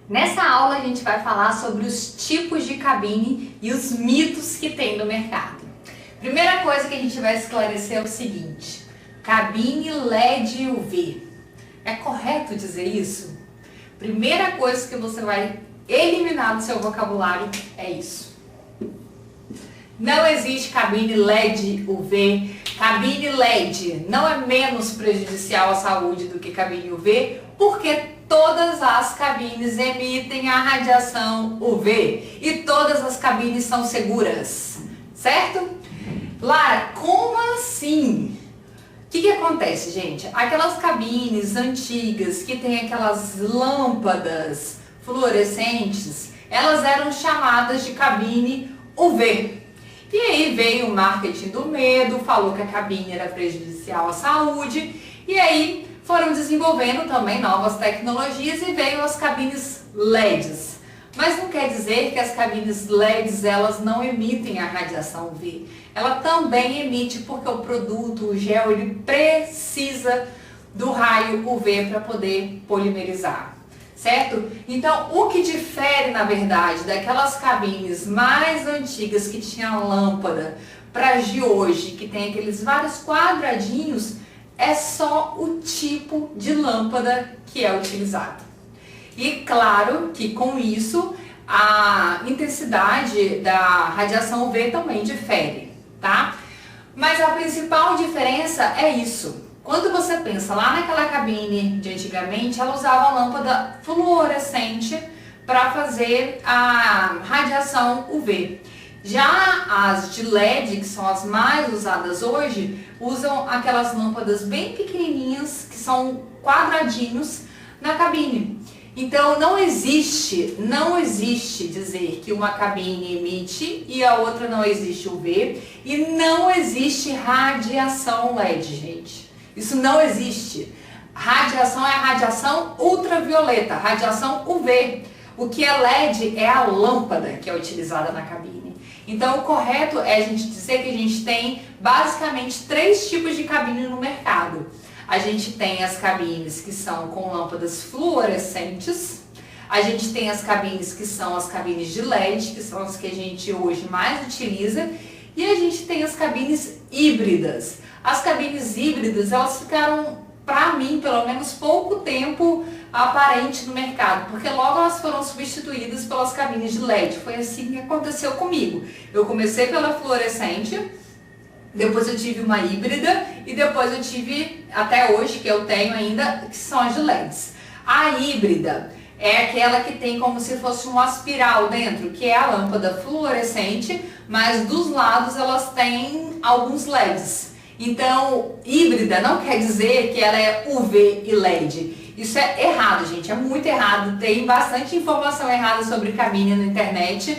Nessa aula a gente vai falar sobre os tipos de cabine e os mitos que tem no mercado. Primeira coisa que a gente vai esclarecer é o seguinte: cabine LED UV. É correto dizer isso? Primeira coisa que você vai eliminar do seu vocabulário é isso. Não existe cabine LED UV. Cabine LED não é menos prejudicial à saúde do que cabine UV, porque todas as cabines emitem a radiação UV e todas as cabines são seguras, certo? Lara, como assim? O que acontece, gente? Aquelas cabines antigas que tem aquelas lâmpadas fluorescentes, elas eram chamadas de cabine UV. E aí veio o marketing do medo, falou que a cabine era prejudicial à saúde, e aí foram desenvolvendo também novas tecnologias e veio as cabines LEDs. Mas não quer dizer que as cabines LEDs elas não emitem a radiação UV. Ela também emite porque o produto, o gel, ele precisa do raio UV para poder polimerizar. Certo? Então, o que difere, na verdade, daquelas cabines mais antigas que tinham lâmpada para as de hoje, que tem aqueles vários quadradinhos, é só o tipo de lâmpada que é utilizado. E claro que com isso, a intensidade da radiação UV também difere, tá? Mas a principal diferença é isso. Quando você pensa lá naquela cabine de antigamente, ela usava lâmpada fluorescente para fazer a radiação UV. Já as de LED, que são as mais usadas hoje, usam aquelas lâmpadas bem pequenininhas, que são quadradinhos na cabine. Então não existe dizer que uma cabine emite e a outra não existe UV, e não existe radiação LED, gente. Isso não existe. Radiação é a radiação ultravioleta, radiação UV. O que é LED é a lâmpada que é utilizada na cabine. Então o correto é a gente dizer que a gente tem basicamente 3 tipos de cabine no mercado. A gente tem as cabines que são com lâmpadas fluorescentes. A gente tem as cabines que são as cabines de LED, que são as que a gente hoje mais utiliza. E a gente tem as cabines híbridas. As cabines híbridas, elas ficaram, para mim, pelo menos pouco tempo aparente no mercado, porque logo elas foram substituídas pelas cabines de LED. Foi assim que aconteceu comigo. Eu comecei pela fluorescente, depois eu tive uma híbrida e depois eu tive, até hoje, que eu tenho ainda, que são as de LEDs. A híbrida é aquela que tem como se fosse uma espiral dentro, que é a lâmpada fluorescente, mas dos lados elas têm alguns LEDs. Então, híbrida não quer dizer que ela é UV e LED. Isso é errado, gente, é muito errado. Tem bastante informação errada sobre cabine na internet,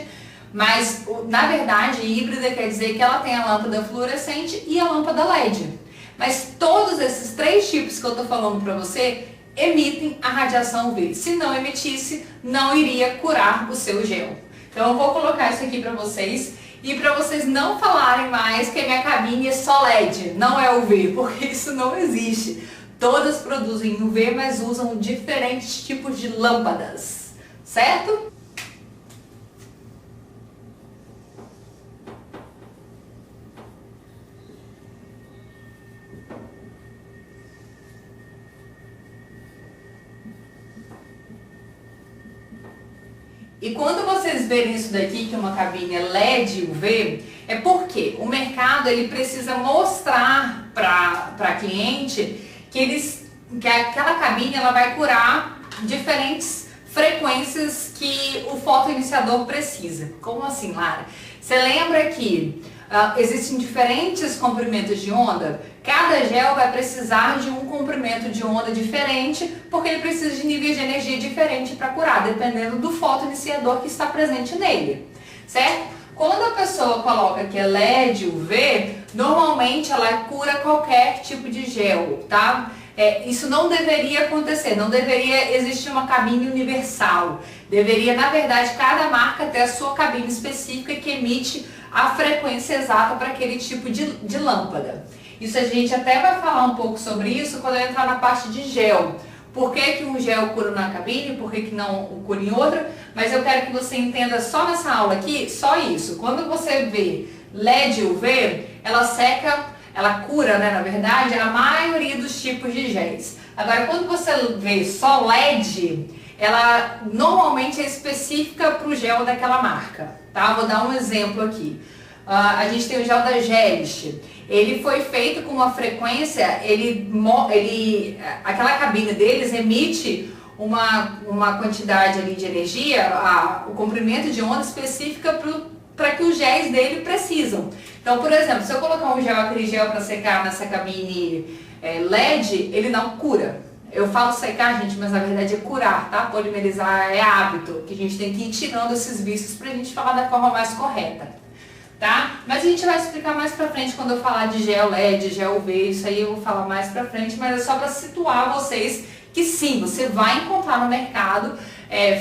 mas na verdade, híbrida quer dizer que ela tem a lâmpada fluorescente e a lâmpada LED. Mas todos esses 3 tipos que eu tô falando para você emitem a radiação UV. Se não emitisse, não iria curar o seu gel. Então eu vou colocar isso aqui para vocês. E para vocês não falarem mais que a minha cabine é só LED, não é UV, porque isso não existe. Todas produzem UV, mas usam diferentes tipos de lâmpadas, certo? E quando vocês verem isso daqui, que é uma cabine LED UV, é porque o mercado ele precisa mostrar para cliente que aquela cabine ela vai curar diferentes frequências que o fotoiniciador precisa. Como assim, Lara? Você lembra que existem diferentes comprimentos de onda? Cada gel vai precisar de um comprimento de onda diferente, porque ele precisa de níveis de energia diferente para curar, dependendo do fotoiniciador que está presente nele, certo? Quando a pessoa coloca que é LED UV, normalmente ela cura qualquer tipo de gel, tá? Isso não deveria acontecer, não deveria existir uma cabine universal. Deveria, na verdade, cada marca ter a sua cabine específica que emite a frequência exata para aquele tipo de lâmpada. Isso a gente até vai falar um pouco sobre isso quando eu entrar na parte de gel, por que que um gel cura na cabine, por que que não cura em outra, mas eu quero que você entenda só nessa aula aqui, só isso. Quando você vê LED UV, ela seca, ela cura, né, na verdade, a maioria dos tipos de géis. Agora, quando você vê só LED, ela normalmente é específica para o gel daquela marca, tá? Vou dar um exemplo aqui. A gente tem o gel da Gelist. Ele foi feito com uma frequência, aquela cabine deles emite uma quantidade ali de energia, o comprimento de onda específica para que os géis dele precisam. Então, por exemplo, se eu colocar aquele gel para secar nessa cabine LED, ele não cura. Eu falo secar, gente, mas na verdade é curar, tá? Polimerizar é hábito, que a gente tem que ir tirando esses vícios pra gente falar da forma mais correta, tá? Mas a gente vai explicar mais pra frente quando eu falar de gel LED, gel UV, isso aí eu vou falar mais pra frente, mas é só pra situar vocês que sim, você vai encontrar no mercado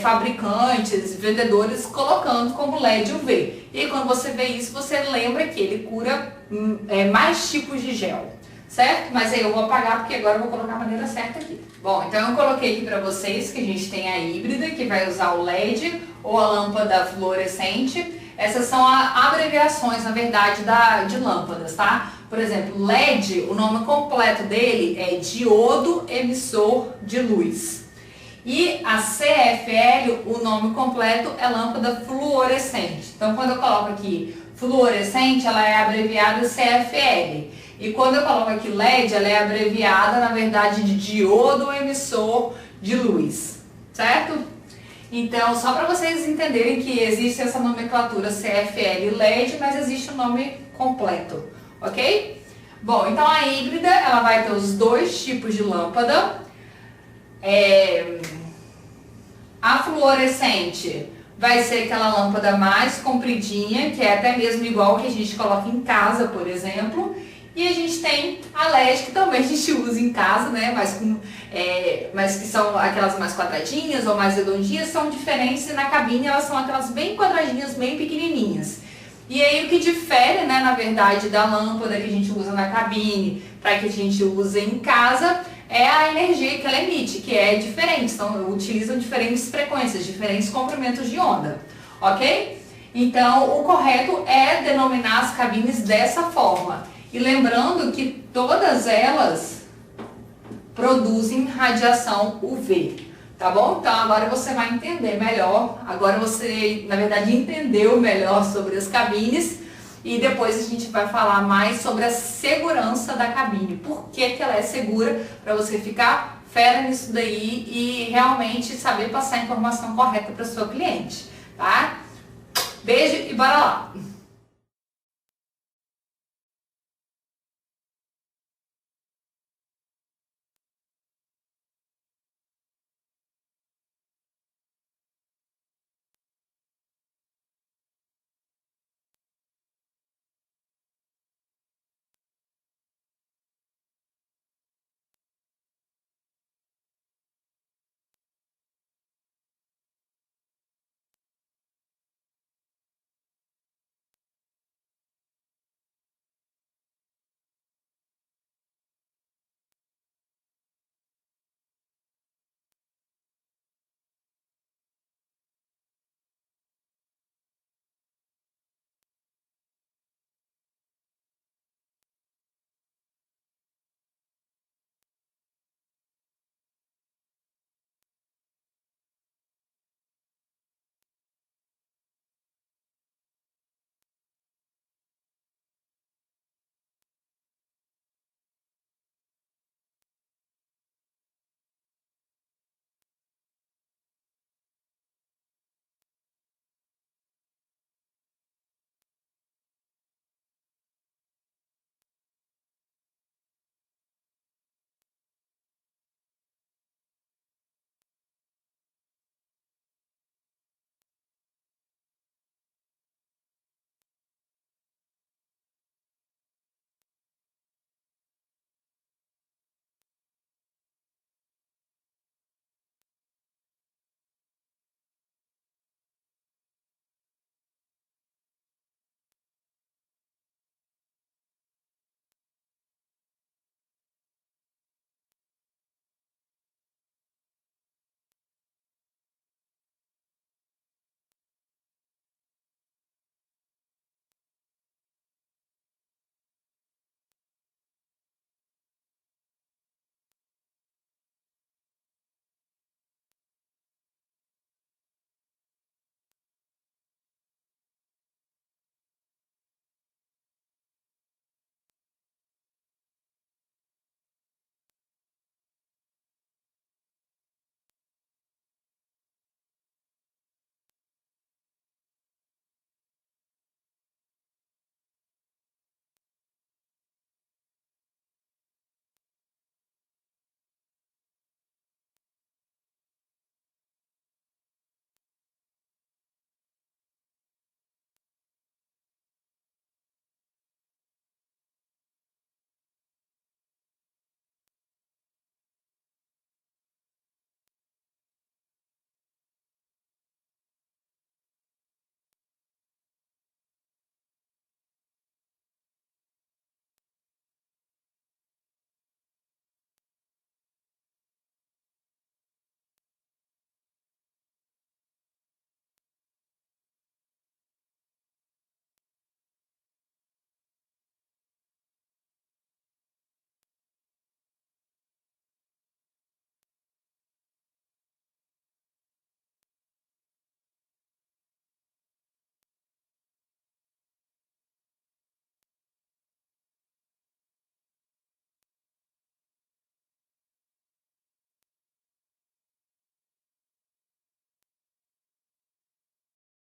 fabricantes, vendedores colocando como LED UV. E aí, quando você vê isso, você lembra que ele cura mais tipos de gel. Certo? Mas aí eu vou apagar porque agora eu vou colocar a maneira certa aqui. Bom, então eu coloquei aqui pra vocês que a gente tem a híbrida, que vai usar o LED ou a lâmpada fluorescente. Essas são abreviações, na verdade, de lâmpadas, tá? Por exemplo, LED, o nome completo dele é diodo emissor de luz. E a CFL, o nome completo é lâmpada fluorescente. Então, quando eu coloco aqui fluorescente, ela é abreviada CFL. E quando eu coloco aqui LED, ela é abreviada, na verdade, de diodo emissor de luz, certo? Então, só para vocês entenderem que existe essa nomenclatura CFL e LED, mas existe o nome completo, ok? Bom, então a híbrida, ela vai ter os dois tipos de lâmpada. A fluorescente vai ser aquela lâmpada mais compridinha, que é até mesmo igual que a gente coloca em casa, por exemplo. E a gente tem a LED, que também a gente usa em casa, né? Mas que são aquelas mais quadradinhas ou mais redondinhas, são diferentes, e na cabine elas são aquelas bem quadradinhas, bem pequenininhas. E aí o que difere, né, na verdade, da lâmpada que a gente usa na cabine para que a gente use em casa, é a energia que ela emite, que é diferente. Então, utilizam diferentes frequências, diferentes comprimentos de onda, ok? Então, o correto é denominar as cabines dessa forma. E lembrando que todas elas produzem radiação UV, tá bom? Então agora você vai entender melhor, agora você, na verdade, entendeu melhor sobre as cabines e depois a gente vai falar mais sobre a segurança da cabine, por que que ela é segura, para você ficar fera nisso daí e realmente saber passar a informação correta para o seu cliente, tá? Beijo e bora lá!